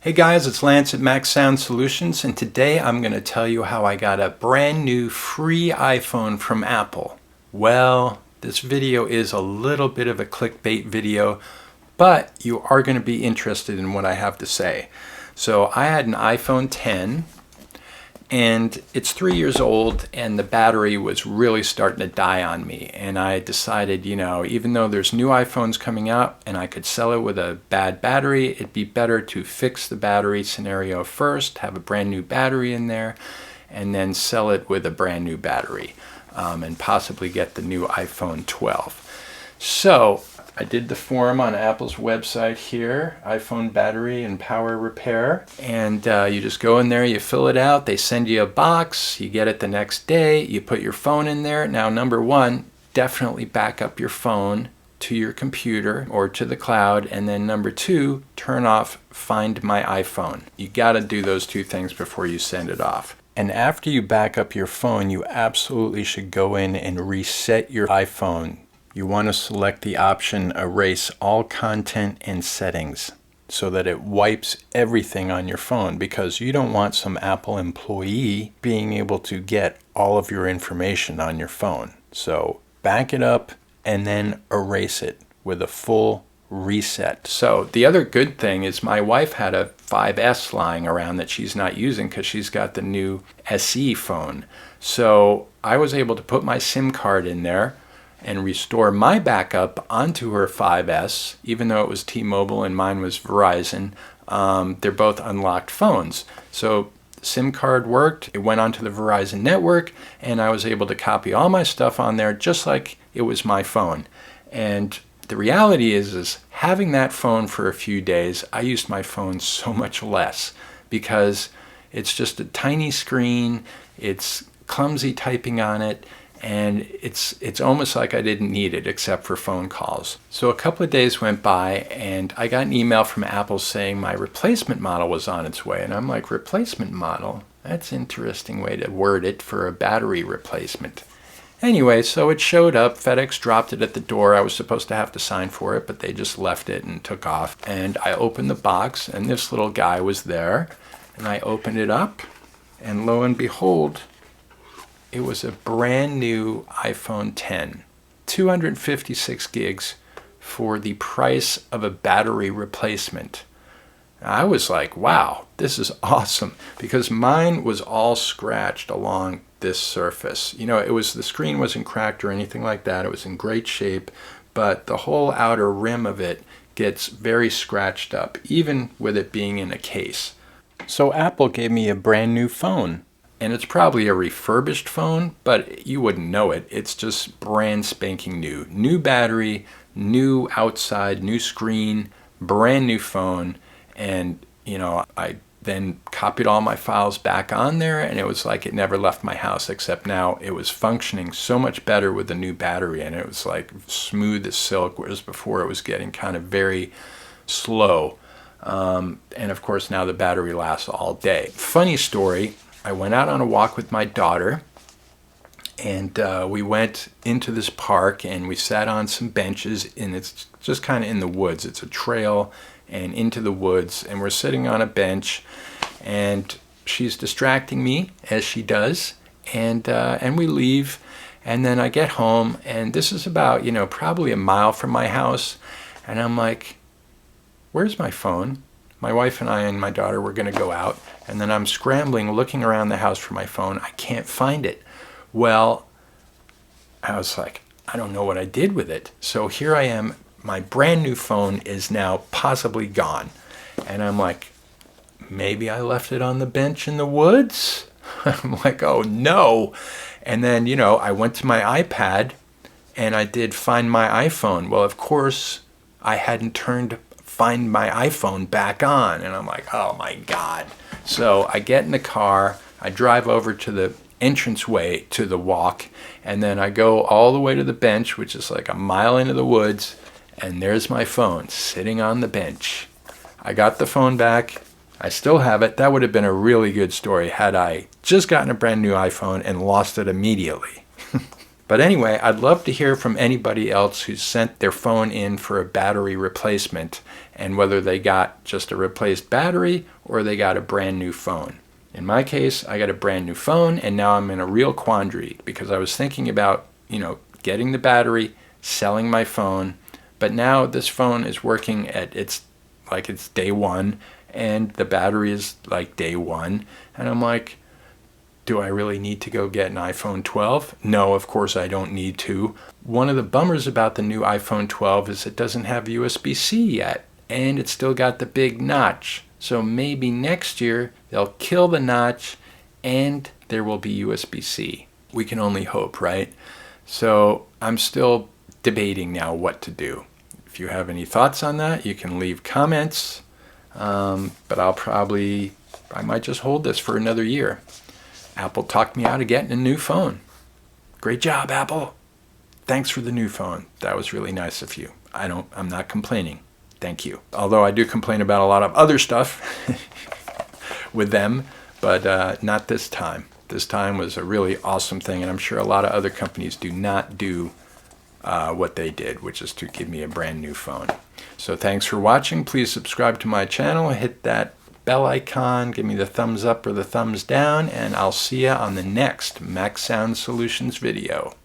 Hey guys, it's Lance at Max Sound Solutions, and today I'm going to tell you how I got a brand new free iPhone from Apple. Well, this video is a little bit of a clickbait video, but you are going to be interested in what I have to say. So I had an iPhone X, and it's 3 years old, and the battery was really starting to die on me. And I decided, even though there's new iPhones coming out and I could sell it with a bad battery, it'd be better to fix the battery scenario first, have a brand new battery in there, and then sell it with a brand new battery, and possibly get the new iPhone 12. So I did the form on Apple's website here, iPhone battery and power repair, and you just go in there, you fill it out, they send you a box, you get it the next day, you put your phone in there. Now, number one, definitely back up your phone to your computer or to the cloud, and then number two, turn off Find My iPhone. You got to do those two things before you send it off. And after you back up your phone, you absolutely should go in and reset your iPhone. You want to select the option Erase All Content and Settings so that it wipes everything on your phone, because you don't want some Apple employee being able to get all of your information on your phone. So back it up and then erase it with a full reset. So the other good thing is my wife had a 5S lying around that she's not using because she's got the new SE phone. So I was able to put my SIM card in there and restore my backup onto her 5S, even though it was T-Mobile and mine was Verizon. They're both unlocked phones. So the SIM card worked, it went onto the Verizon network, and I was able to copy all my stuff on there just like it was my phone. And the reality is having that phone for a few days, I used my phone so much less because it's just a tiny screen, it's clumsy typing on it, and it's almost like I didn't need it except for phone calls. So a couple of days went by and I got an email from Apple saying my replacement model was on its way. And I'm like, replacement model? That's an interesting way to word it for a battery replacement. Anyway, so it showed up. FedEx dropped it at the door. I was supposed to have to sign for it, but they just left it and took off. And I opened the box and this little guy was there. And I opened it up and lo and behold, it was a brand new iPhone X, 256 gigs for the price of a battery replacement. I was like, wow, this is awesome, because mine was all scratched along this surface. The screen wasn't cracked or anything like that. It was in great shape, but the whole outer rim of it gets very scratched up, even with it being in a case. So Apple gave me a brand new phone. And it's probably a refurbished phone, but you wouldn't know it. It's just brand spanking new. New battery, new outside, new screen, brand new phone. And, I then copied all my files back on there, and it was like it never left my house, except now it was functioning so much better with the new battery, and it was like smooth as silk, whereas before it was getting kind of very slow. And of course now the battery lasts all day. Funny story. I went out on a walk with my daughter, and we went into this park, and we sat on some benches, and it's just kind of in the woods. It's a trail and into the woods, and we're sitting on a bench, and she's distracting me, as she does, and we leave, and then I get home, and this is about, probably a mile from my house, and I'm like, where's my phone? My wife and I and my daughter were going to go out, and then I'm scrambling, looking around the house for my phone. I can't find it. Well, I was like, I don't know what I did with it. So here I am. My brand new phone is now possibly gone. And I'm like, maybe I left it on the bench in the woods? I'm like, oh no. And then, I went to my iPad and I did Find My iPhone. Well, of course, I hadn't turned Find My iPhone back on, and I'm like, oh my God. So I get in the car, I drive over to the entranceway to the walk, and then I go all the way to the bench, which is like a mile into the woods, and there's my phone sitting on the bench. I got the phone back. I still have it. That would have been a really good story had I just gotten a brand new iPhone and lost it immediately. But anyway, I'd love to hear from anybody else who's sent their phone in for a battery replacement and whether they got just a replaced battery or they got a brand new phone. In my case, I got a brand new phone, and now I'm in a real quandary because I was thinking about, getting the battery, selling my phone, but now this phone is working at it's day one, and the battery is like day one, and I'm like, do I really need to go get an iPhone 12? No, of course I don't need to. One of the bummers about the new iPhone 12 is it doesn't have USB-C yet, and it's still got the big notch. So maybe next year they'll kill the notch and there will be USB-C. We can only hope, right? So I'm still debating now what to do. If you have any thoughts on that, you can leave comments. But I might just hold this for another year. Apple talked me out of getting a new phone. Great job, Apple. Thanks for the new phone. That was really nice of you. I'm not complaining. Thank you. Although I do complain about a lot of other stuff with them, but not this time. This time was a really awesome thing, and I'm sure a lot of other companies do not do what they did, which is to give me a brand new phone. So thanks for watching. Please subscribe to my channel. Hit that bell icon. Give me the thumbs up or the thumbs down, and I'll see you on the next Mac Sound Solutions video.